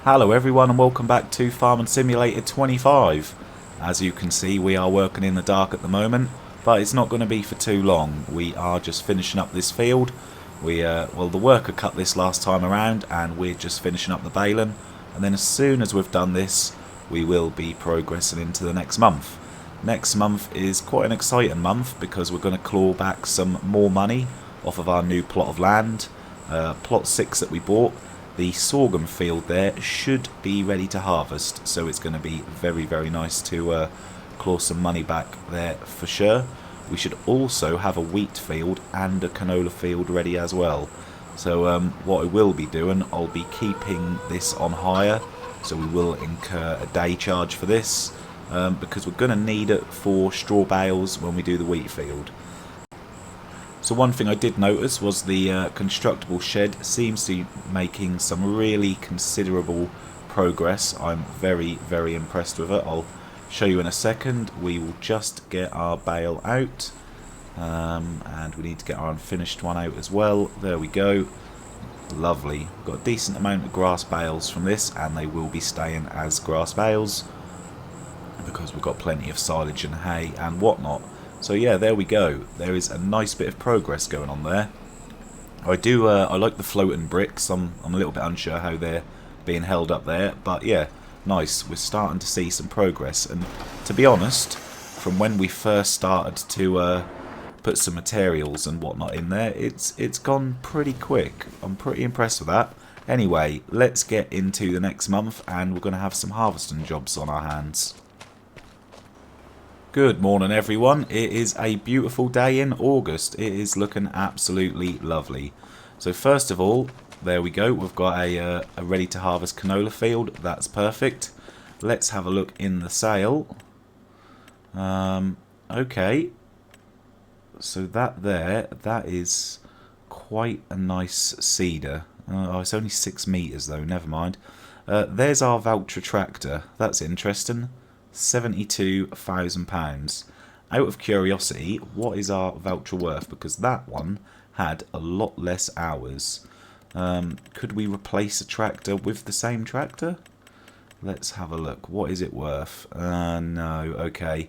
Hello everyone and welcome back to Farming Simulator 25. As you can see, we are working in the dark at the moment, but it's not going to be for too long. We are just finishing up this field. Well, the worker cut this last time around and we're just finishing up the baling, and then as soon as we've done this we will be progressing into the next month. Next month is quite an exciting month because we're going to claw back some more money off of our new plot of land, plot 6 that we bought. The sorghum field there should be ready to harvest, so it's going to be very nice to claw some money back there for sure. We should also have a wheat field and a canola field ready as well. So what I will be doing, I'll be keeping this on hire, so we will incur a day charge for this because we're going to need it for straw bales when we do the wheat field. So one thing I did notice was the constructible shed seems to be making some really considerable progress. I'm very impressed with it. I'll show you in a second. We will just get our bale out, and we need to get our unfinished one out as well. There we go. Lovely. Got a decent amount of grass bales from this, and they will be staying as grass bales because we've got plenty of silage and hay and whatnot. So yeah, there we go. There is a nice bit of progress going on there. I like the floating bricks. I'm a little bit unsure how they're being held up there, but yeah, nice. We're starting to see some progress, and to be honest, from when we first started to put some materials and whatnot in there, it's gone pretty quick. I'm pretty impressed with that. Anyway, let's get into the next month, and we're going to have some harvesting jobs on our hands. Good morning everyone. It is a beautiful day in August. It is looking absolutely lovely. So first of all, there we go. We've got a ready to harvest canola field. That's perfect. Let's have a look in the sale. Okay. So that is quite a nice cedar. Oh, it's only 6 meters though. Never mind. There's our Valtra tractor. That's interesting. £72,000. Out of curiosity, what is our voucher worth? Because that one had a lot less hours. Could we replace a tractor with the same tractor? Let's have a look. What is it worth? No. Okay.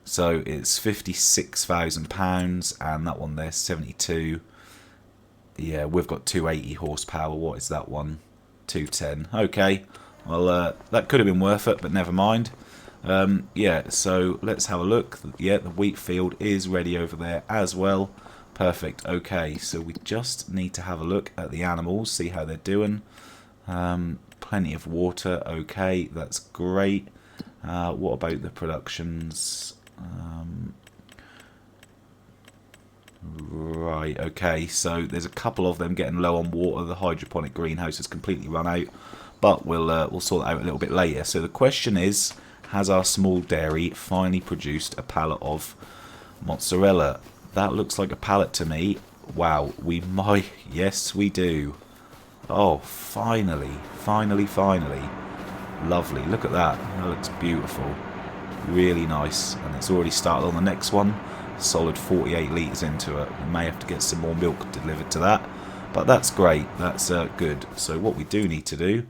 So it's £56,000, and that one there 72. Yeah, we've got 280 horsepower. What is that one? 210. Okay. Well, that could have been worth it, but never mind. Yeah, so let's have a look. Yeah, the wheat field is ready over there as well. Perfect. Okay, so we just need to have a look at the animals, see how they're doing. Plenty of water. Okay, that's great. What about the productions? Right, okay, so there's a couple of them getting low on water. The hydroponic greenhouse has completely run out, but we'll sort that out a little bit later. So the question is, has our small dairy finally produced a pallet of mozzarella? That looks like a pallet to me. Wow, we might. Yes, we do. Oh, finally. Lovely. Look at that. That looks beautiful. Really nice. And it's already started on the next one. Solid 48 litres into it. We may have to get some more milk delivered to that. But that's great. That's good. So what we do need to do,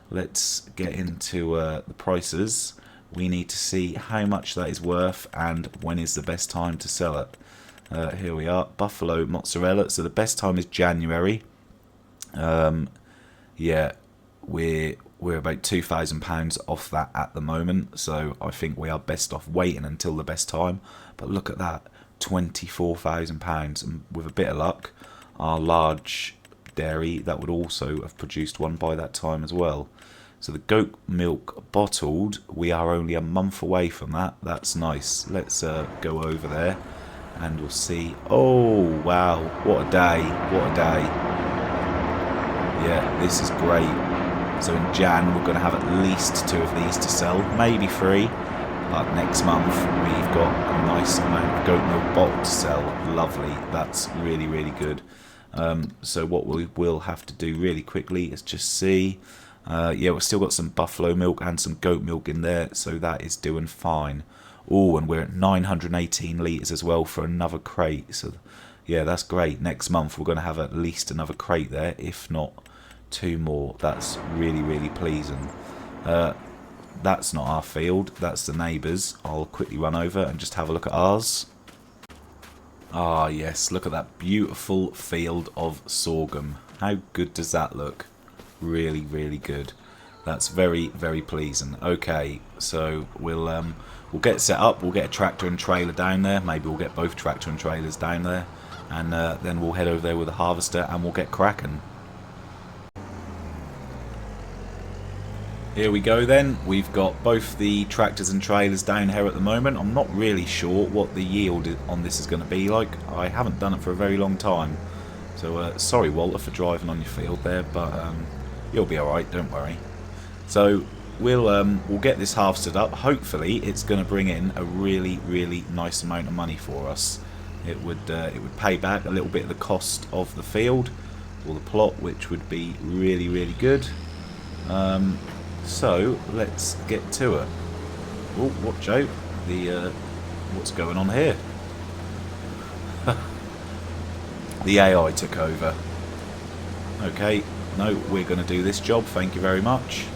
let's get into the prices. We need to see how much that is worth and when is the best time to sell it. Here we are, buffalo mozzarella. So the best time is January. Yeah, we're about £2,000 off that at the moment. So I think we are best off waiting until the best time. But look at that, £24,000, and with a bit of luck, our large dairy that would also have produced one by that time as well. So the goat milk bottled, we are only a month away from that. That's nice. Let's go over there and we'll see. Oh, wow. What a day. What a day. Yeah, this is great. So in Jan, we're going to have at least 2 of these to sell. Maybe 3. But next month, we've got a nice amount of goat milk bottled to sell. Lovely. That's really good. So what we will have to do really quickly is just see... yeah, we've still got some buffalo milk and some goat milk in there, so that is doing fine. Oh, and we're at 918 litres as well for another crate. So, yeah, that's great. Next month we're going to have at least another crate there, if not 2 more. That's really, really pleasing. That's not our field, that's the neighbours. I'll quickly run over and just have a look at ours. Ah yes, look at that beautiful field of sorghum. How good does that look? Really, really good. That's very, very pleasing. Okay, so we'll get set up. We'll get a tractor and trailer down there. Maybe we'll get both tractor and trailers down there, and then we'll head over there with a harvester and we'll get cracking. Here we go then. We've got both the tractors and trailers down here at the moment. I'm not really sure what the yield on this is going to be like. I haven't done it for a very long time. So sorry Walter for driving on your field there, but you'll be alright, don't worry. So we'll get this harvested up. Hopefully it's going to bring in a really, really nice amount of money for us. It would pay back a little bit of the cost of the field or the plot, which would be really, really good. So let's get to it. Oh, watch out! What's going on here? The AI took over. Okay, no, we're going to do this job. Thank you very much.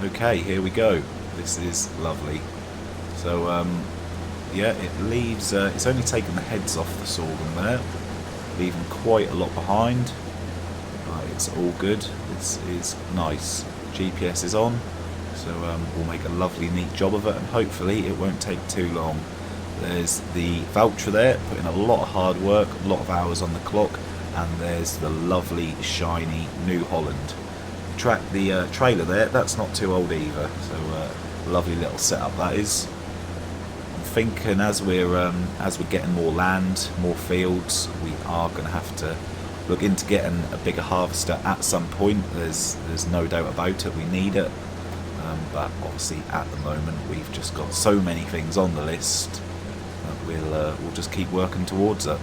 Okay, here we go. This is lovely. So yeah, it leaves. It's only taken the heads off the sorghum there, leaving quite a lot behind. But it's all good. This is nice. GPS is on, so we'll make a lovely neat job of it, and hopefully it won't take too long. There's the voucher there, putting a lot of hard work, a lot of hours on the clock, and there's the lovely shiny New Holland. The trailer there, that's not too old either, so lovely little setup that is. I'm thinking as we're getting more land, more fields, we are going to have to look into getting a bigger harvester at some point. There's no doubt about it, we need it, but obviously at the moment we've just got so many things on the list that we'll just keep working towards it.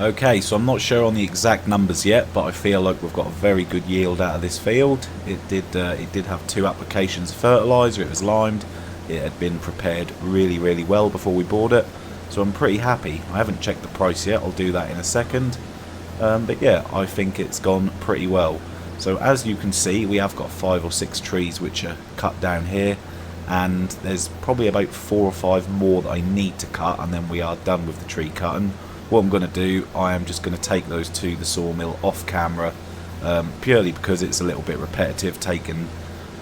Okay, so I'm not sure on the exact numbers yet, but I feel like we've got a very good yield out of this field. It did have 2 applications of fertiliser, it was limed, it had been prepared really, really well before we bought it, so I'm pretty happy. I haven't checked the price yet, I'll do that in a second, but yeah, I think it's gone pretty well. So as you can see, we have got 5 or 6 trees which are cut down here, and there's probably about 4 or 5 more that I need to cut, and then we are done with the tree cutting. what I'm going to do, I am just going to take those to the sawmill off camera, purely because it's a little bit repetitive taking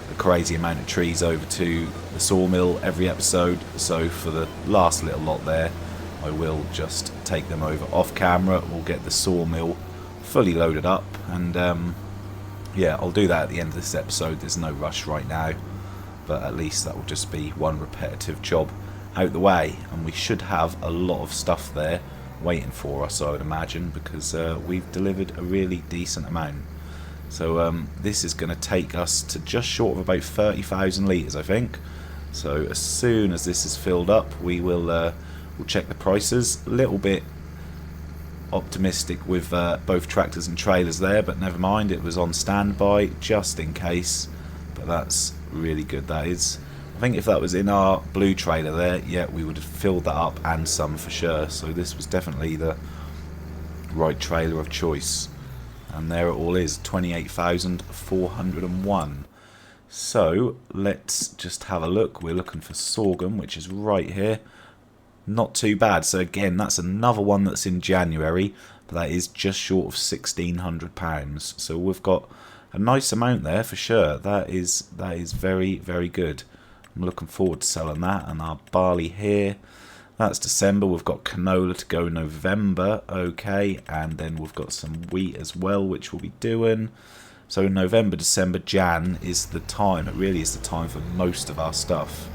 a crazy amount of trees over to the sawmill every episode. So for the last little lot there, I will just take them over off camera. We'll get the sawmill fully loaded up, and yeah, I'll do that at the end of this episode. There's no rush right now, but at least that will just be one repetitive job out the way, and we should have a lot of stuff there waiting for us, I would imagine, because we've delivered a really decent amount. So this is going to take us to just short of about 30,000 litres, I think. So as soon as this is filled up, we will we'll check the prices. A little bit optimistic with both tractors and trailers there, but never mind, it was on standby just in case. But that's really good, that is. I think if that was in our blue trailer there, yeah, we would have filled that up and some for sure. So this was definitely the right trailer of choice. And there it all is, 28,401. So let's just have a look. We're looking for sorghum, which is right here. Not too bad. So again, that's another one that's in January, but that is just short of £1,600. So we've got a nice amount there for sure. That is very, very good. I'm looking forward to selling that. And our barley here, that's December. We've got canola to go November, okay, and then we've got some wheat as well, which we'll be doing. So November, December, Jan is the time. It really is the time for most of our stuff.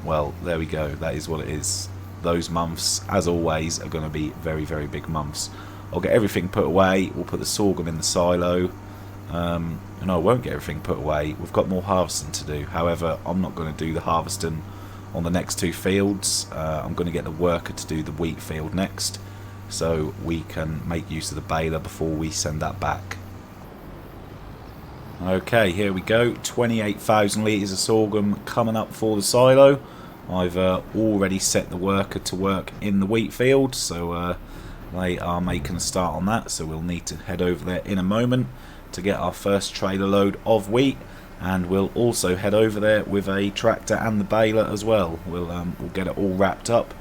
Well, there we go. That is what it is. Those months, as always, are going to be very, very big months. I'll get everything put away. We'll put the sorghum in the silo. And I won't get everything put away. We've got more harvesting to do. However, I'm not going to do the harvesting on the next two fields. I'm going to get the worker to do the wheat field next, so we can make use of the baler before we send that back. Okay, here we go. 28,000 litres of sorghum coming up for the silo. I've already set the worker to work in the wheat field, so they are making a start on that. So we'll need to head over there in a moment to get our first trailer load of wheat, and we'll also head over there with a tractor and the baler as well. We'll get it all wrapped up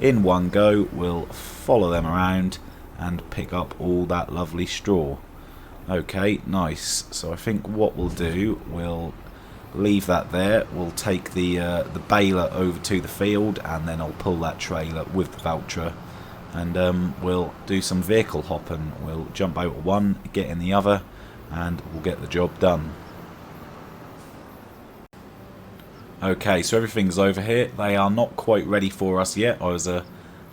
in one go. We'll follow them around and pick up all that lovely straw. Okay, nice. So I think what we'll do, we'll leave that there. We'll take the baler over to the field, and then I'll pull that trailer with the voucher, and we'll do some vehicle hopping. We'll jump out of one, get in the other, and we'll get the job done. Okay, so everything's over here. They are not quite ready for us yet. I was a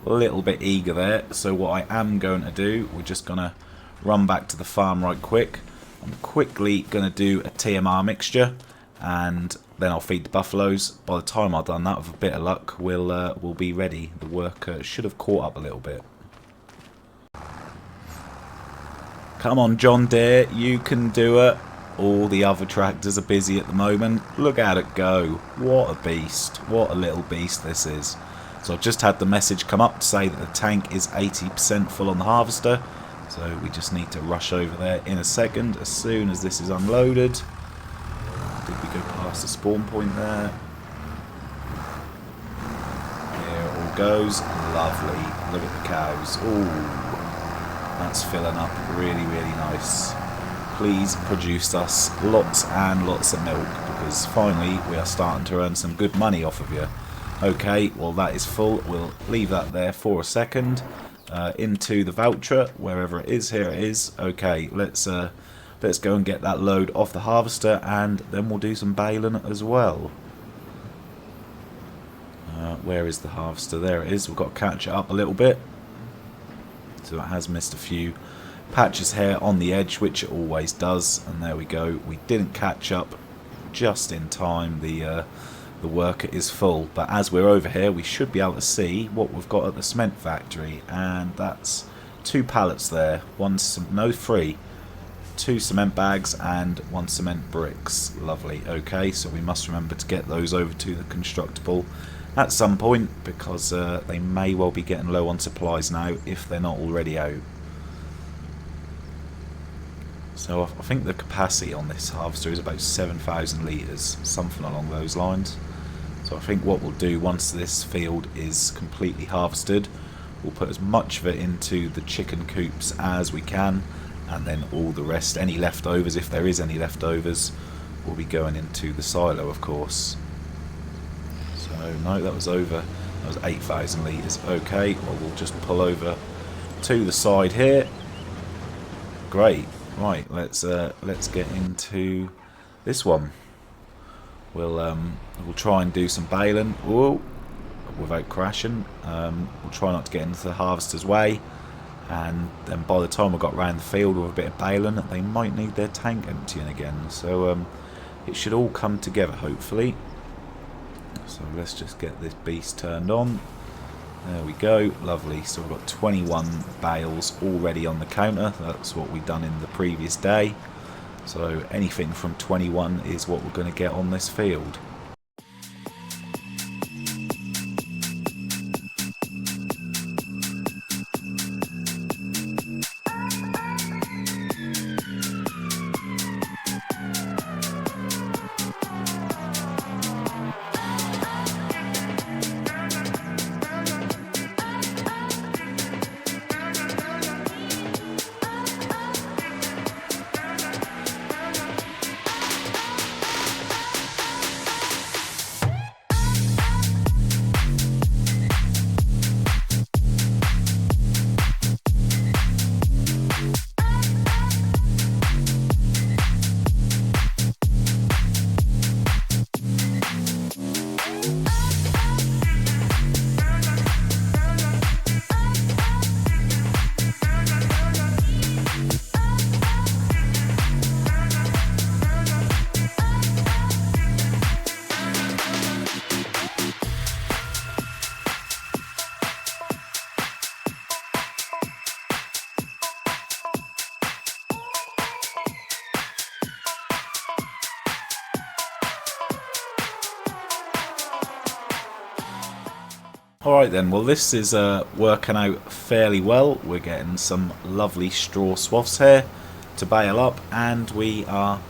little bit eager there. So what I am going to do, we're just going to run back to the farm right quick. I'm quickly going to do a TMR mixture, and then I'll feed the buffaloes. By the time I've done that, with a bit of luck, we'll be ready. The worker should have caught up a little bit. Come on, John Deere, you can do it. All the other tractors are busy at the moment. Look at it go. What a beast. What a little beast this is. So I've just had the message come up to say that the tank is 80% full on the harvester. So we just need to rush over there in a second as soon as this is unloaded. Did we go past the spawn point there? Here it all goes. Lovely. Look at the cows. Ooh. That's filling up really, really nice. Please produce us lots and lots of milk, because finally we are starting to earn some good money off of you. Okay, well that is full. We'll leave that there for a second. Into the voucher, wherever it is. Here it is. Okay, let's go and get that load off the harvester, and then we'll do some baling as well. Where is the harvester? There it is. We've got to catch it up a little bit. So it has missed a few patches here on the edge, which it always does, and there we go. We didn't catch up just in time. The worker is full, but as we're over here, we should be able to see what we've got at the cement factory, and that's 2 pallets there. Three. 2 cement bags and 1 cement bricks. Lovely. Okay, so we must remember to get those over to the Constructible at some point, because they may well be getting low on supplies now if they're not already out. So I think the capacity on this harvester is about 7,000 litres, something along those lines. So I think what we'll do once this field is completely harvested, We'll put as much of it into the chicken coops as we can, and then all the rest, any leftovers, if there is any leftovers, will be going into the silo, of course. So no, that was 8,000 litres. Okay, well, we'll just pull over to the side here. Great. Right, let's get into this one. We'll try and do some baling. Whoa, without crashing. We'll try not to get into the harvester's way, and then by the time we got round the field with a bit of baling, they might need their tank emptying again. So it should all come together, hopefully. So let's just get this beast turned on. There we go, lovely. So we've got 21 bales already on the counter. That's what we've done in the previous day. So anything from 21 is what we're going to get on this field. Alright then, well this is working out fairly well. We're getting some lovely straw swaths here to bale up, and we are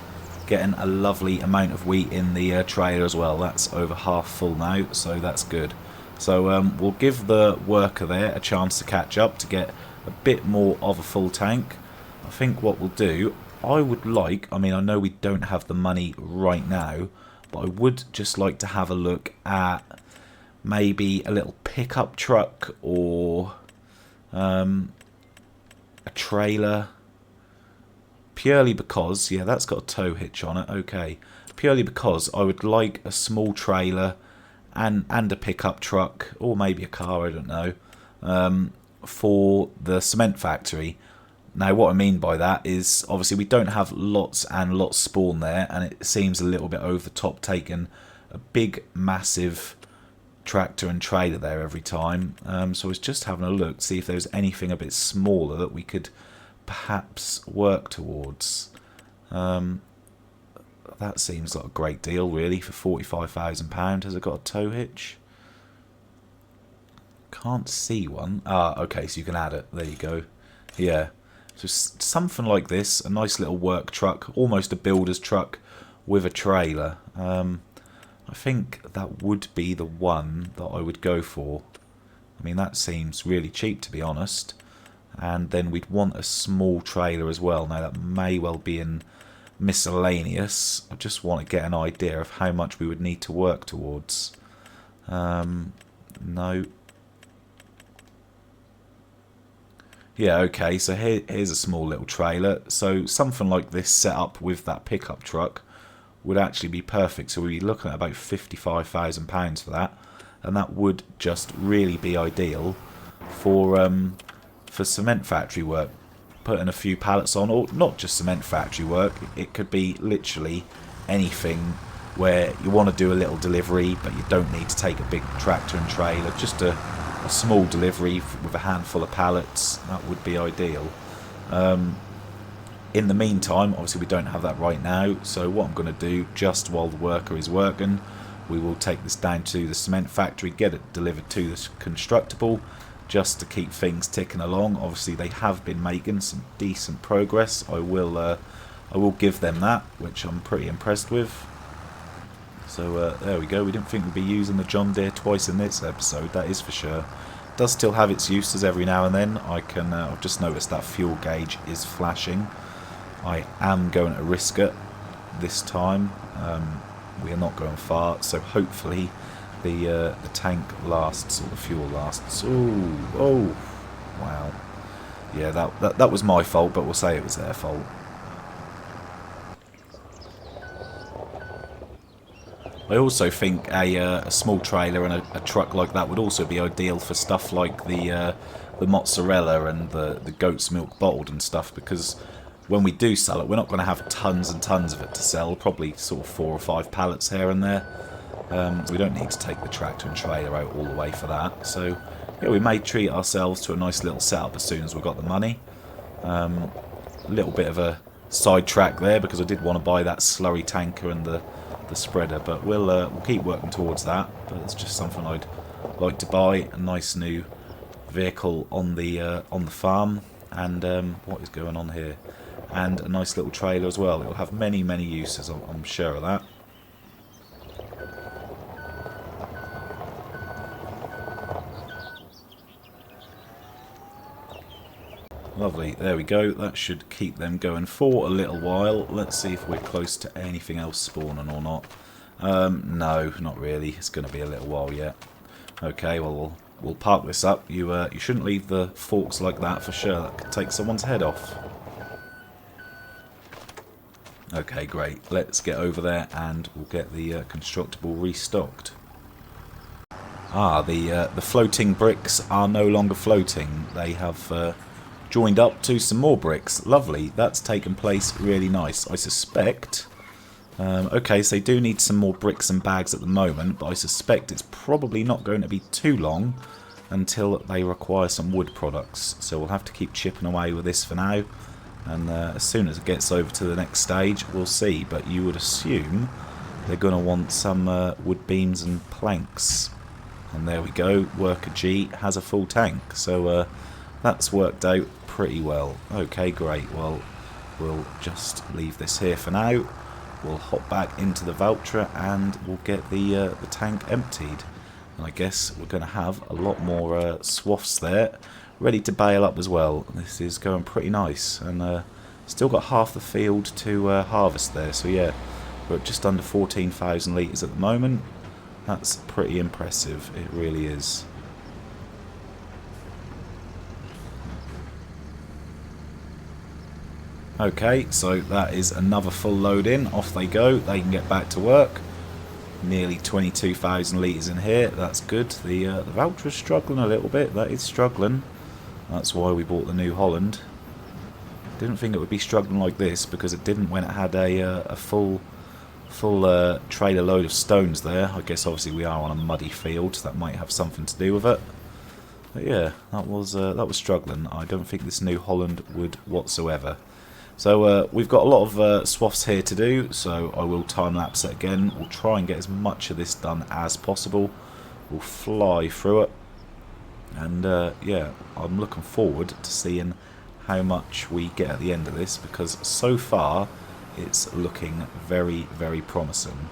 getting a lovely amount of wheat in the trailer as well. That's over half full now, so that's good. So we'll give the worker there a chance to catch up to get a bit more of a full tank. I think what we'll do, I mean I know we don't have the money right now, but I would just like to have a look at maybe a little pickup truck or a trailer, purely because, yeah, that's got a tow hitch on it, okay, purely because I would like a small trailer and a pickup truck, or maybe a car, I don't know, for the cement factory. Now what I mean by that is, obviously we don't have lots and lots spawn there, and it seems a little bit over the top taking a big massive tractor and trailer there every time. So I was just having a look to see if there was anything a bit smaller that we could perhaps work towards. That seems like a great deal really for £45,000. Has it got a tow hitch? Can't see one. Ah, okay, so you can add it. There you go. Yeah, so something like this, a nice little work truck, almost a builder's truck with a trailer. I think that would be the one that I would go for. I mean, that seems really cheap, to be honest. And then we'd want a small trailer as well. Now, that may well be in miscellaneous. I just want to get an idea of how much we would need to work towards. No. Yeah, okay, so here's a small little trailer. So something like this set up with that pickup truck would actually be perfect. So we'd be looking at about £55,000 for that, and that would just really be ideal for cement factory work. Putting a few pallets on, or not just cement factory work, it could be literally anything where you want to do a little delivery but you don't need to take a big tractor and trailer, just a small delivery with a handful of pallets. That would be ideal. In the meantime, obviously we don't have that right now, so what I'm going to do, just while the worker is working, we will take this down to the cement factory, get it delivered to the constructible, just to keep things ticking along. Obviously they have been making some decent progress. I will give them that, which I'm pretty impressed with. So there we go. We didn't think we'd be using the John Deere twice in this episode, that is for sure. does still have its uses every now and then. I've just noticed that fuel gauge is flashing. I am going to risk it this time. We are not going far, so hopefully the tank lasts, or the fuel lasts. Oh, wow. Yeah, that was my fault, but we'll say it was their fault. I also think a small trailer and a truck like that would also be ideal for stuff like the mozzarella and the goat's milk bottled and stuff, because when we do sell it, we're not going to have tons and tons of it to sell, probably sort of 4 or 5 pallets here and there. We don't need to take the tractor and trailer out all the way for that. So yeah, we may treat ourselves to a nice little setup as soon as we've got the money. A little bit of a sidetrack there because I did want to buy that slurry tanker and the spreader, but we'll keep working towards that. But it's just something I'd like to buy, a nice new vehicle on the farm. And what is going on here? And a nice little trailer as well. It will have many uses, I'm sure of that. Lovely, there we go. That should keep them going for a little while. Let's see if we're close to anything else spawning or not. No, not really. It's going to be a little while yet. Okay, well, we'll park this up. You shouldn't leave the forks like that for sure. That could take someone's head off. Okay, great. Let's get over there and we'll get the constructible restocked. Ah, the floating bricks are no longer floating. They have joined up to some more bricks. Lovely. That's taken place really nice. I suspect... okay, so they do need some more bricks and bags at the moment, but I suspect it's probably not going to be too long until they require some wood products. So we'll have to keep chipping away with this for now. And as soon as it gets over to the next stage, we'll see. But you would assume they're going to want some wood beams and planks. And there we go. Worker G has a full tank. So that's worked out pretty well. Okay, great. Well, we'll just leave this here for now. We'll hop back into the Valtra and we'll get the tank emptied. And I guess we're going to have a lot more swaths there ready to bale up as well. This is going pretty nice, and still got half the field to harvest there. So yeah, we're at just under 14,000 litres at the moment. That's pretty impressive, it really is. Okay, so that is another full load in. Off they go. They can get back to work. Nearly 22,000 litres in here. That's good. The Valtra's struggling a little bit. That is struggling. That's why we bought the New Holland. Didn't think it would be struggling like this because it didn't when it had a full trailer load of stones there. I guess obviously we are on a muddy field, so that might have something to do with it. But yeah, that was struggling. I don't think this New Holland would whatsoever. So we've got a lot of swaths here to do, so I will time-lapse it again. We'll try and get as much of this done as possible. We'll fly through it. And yeah, I'm looking forward to seeing how much we get at the end of this, because so far it's looking very, very promising.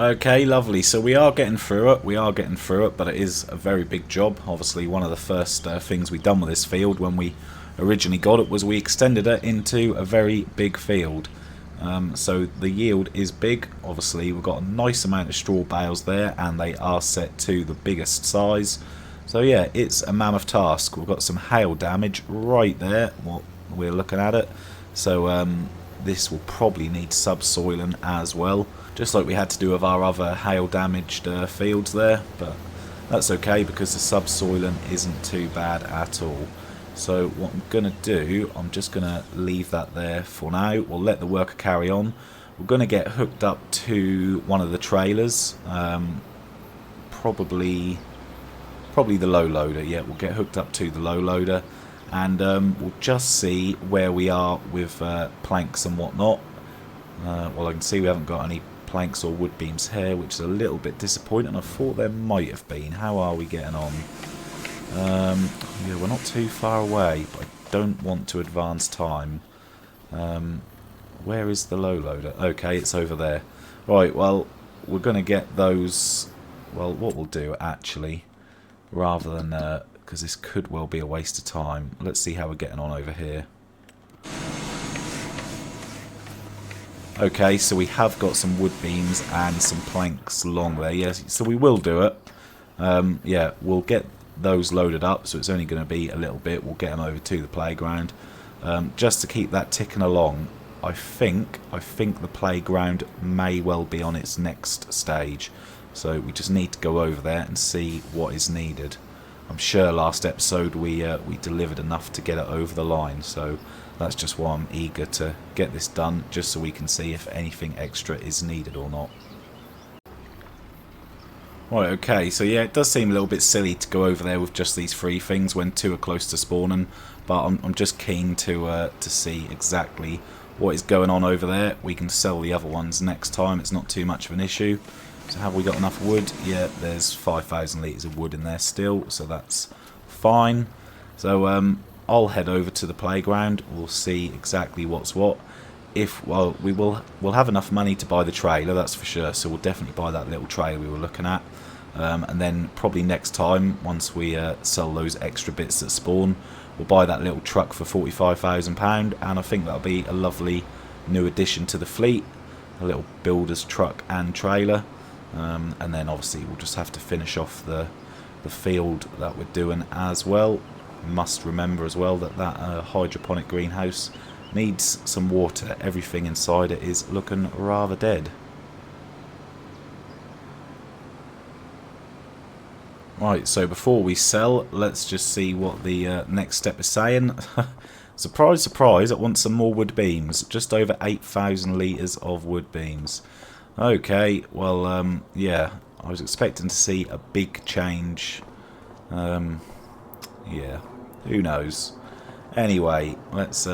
Okay, lovely. So we are getting through it. We are getting through it, but it is a very big job. Obviously, one of the first things we done with this field when we originally got it was we extended it into a very big field. So the yield is big. Obviously, we've got a nice amount of straw bales there, and they are set to the biggest size. So yeah, it's a mammoth task. We've got some hail damage right there. What we're looking at it. So this will probably need subsoiling as well, just like we had to do with our other hail damaged fields there, but that's okay because the subsoiling isn't too bad at all. So what I'm going to do, I'm just going to leave that there for now. We'll let the worker carry on. We're going to get hooked up to one of the trailers, probably the low loader. Yeah, we'll get hooked up to the low loader, and we'll just see where we are with planks and whatnot. Well, I can see we haven't got any planks or wood beams here, which is a little bit disappointing. I thought there might have been. How are we getting on? Yeah, we're not too far away, but I don't want to advance time. Where is the low loader? Okay, it's over there. Right, well, we're going to get those. Well, what we'll do actually, rather than because this could well be a waste of time, let's see how we're getting on over here. Okay, so we have got some wood beams and some planks along there. Yes, so we will do it. Yeah, we'll get those loaded up, so it's only going to be a little bit. We'll get them over to the playground. Just to keep that ticking along, I think the playground may well be on its next stage. So we just need to go over there and see what is needed. I'm sure last episode we delivered enough to get it over the line, so that's just why I'm eager to get this done, just so we can see if anything extra is needed or not. Right, okay, so yeah, it does seem a little bit silly to go over there with just these three things when two are close to spawning, but I'm just keen to see exactly what is going on over there. We can sell the other ones next time, it's not too much of an issue. So have we got enough wood? Yeah, there's 5,000 litres of wood in there still, so that's fine. So I'll head over to the playground. We'll see exactly what's what. Well, we'll have enough money to buy the trailer, that's for sure. So we'll definitely buy that little trailer we were looking at. And then probably next time, once we sell those extra bits that spawn, we'll buy that little truck for £45,000, and I think that'll be a lovely new addition to the fleet. A little builder's truck and trailer. And then obviously we'll just have to finish off the field that we're doing as well. Must remember as well that hydroponic greenhouse needs some water. Everything inside it is looking rather dead. Right, so before we sell, let's just see what the next step is saying. Surprise, surprise, it wants some more wood beams. Just over 8,000 litres of wood beams. Okay, well, yeah, I was expecting to see a big change. Yeah, who knows. Anyway, let's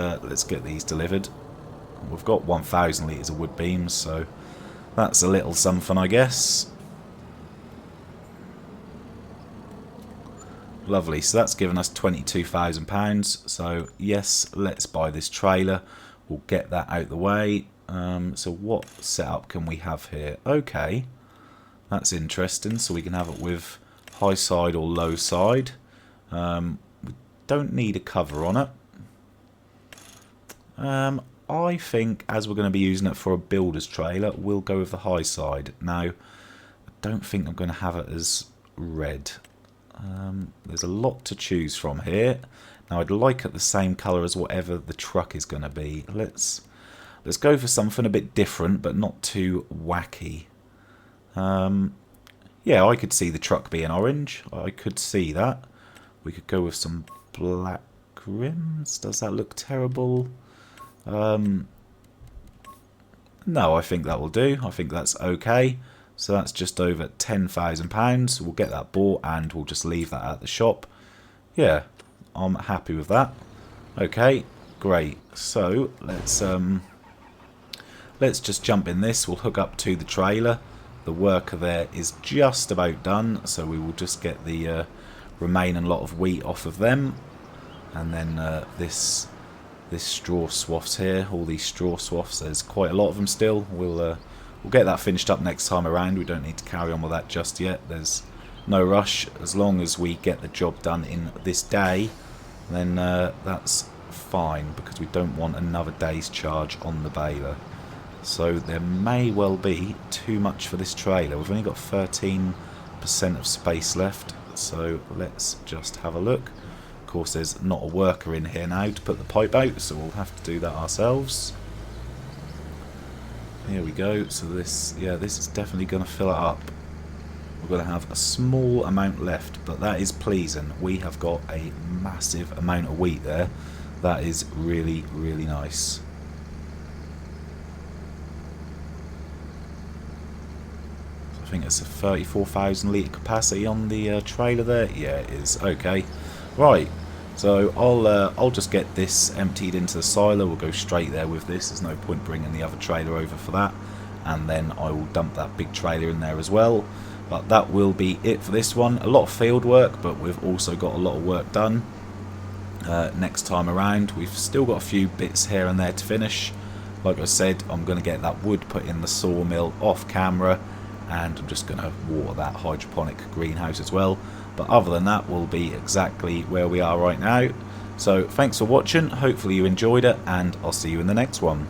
get these delivered. We've got 1,000 litres of wood beams, so that's a little something, I guess. Lovely, so that's given us £22,000. So yes, let's buy this trailer. We'll get that out the way. So what setup can we have here? Okay, that's interesting. So we can have it with high side or low side. We don't need a cover on it. I think as we're going to be using it for a builder's trailer, we'll go with the high side. Now, I don't think I'm going to have it as red. There's a lot to choose from here. Now, I'd like it the same colour as whatever the truck is going to be. Let's go for something a bit different, but not too wacky. Yeah, I could see the truck being orange. I could see that. We could go with some black rims. Does that look terrible? No, I think that will do. I think that's okay. So that's just over £10,000. We'll get that bought and we'll just leave that at the shop. Yeah, I'm happy with that. Okay, great. So let's just jump in this. We'll hook up to the trailer. The worker there is just about done, so we will just get the remaining lot of wheat off of them, and then this straw swaths here. All these straw swaths. There's quite a lot of them still. We'll we'll get that finished up next time around. We don't need to carry on with that just yet. There's no rush. As long as we get the job done in this day, then that's fine, because we don't want another day's charge on the baler. So there may well be too much for this trailer. We've only got 13% of space left, so let's just have a look. Of course, there's not a worker in here now to put the pipe out, so we'll have to do that ourselves. Here we go. So this is definitely going to fill it up. We're going to have a small amount left, but that is pleasing. We have got a massive amount of wheat there. That is really, really nice. I think it's a 34,000 litre capacity on the trailer there. Yeah, it is. Okay, right. So I'll just get this emptied into the silo. We'll go straight there with this. There's no point bringing the other trailer over for that. And then I will dump that big trailer in there as well. But that will be it for this one. A lot of field work, but we've also got a lot of work done. Next time around, we've still got a few bits here and there to finish. Like I said, I'm going to get that wood put in the sawmill off camera, and I'm just going to water that hydroponic greenhouse as well. But other than that, we'll be exactly where we are right now. So thanks for watching, hopefully you enjoyed it, and I'll see you in the next one.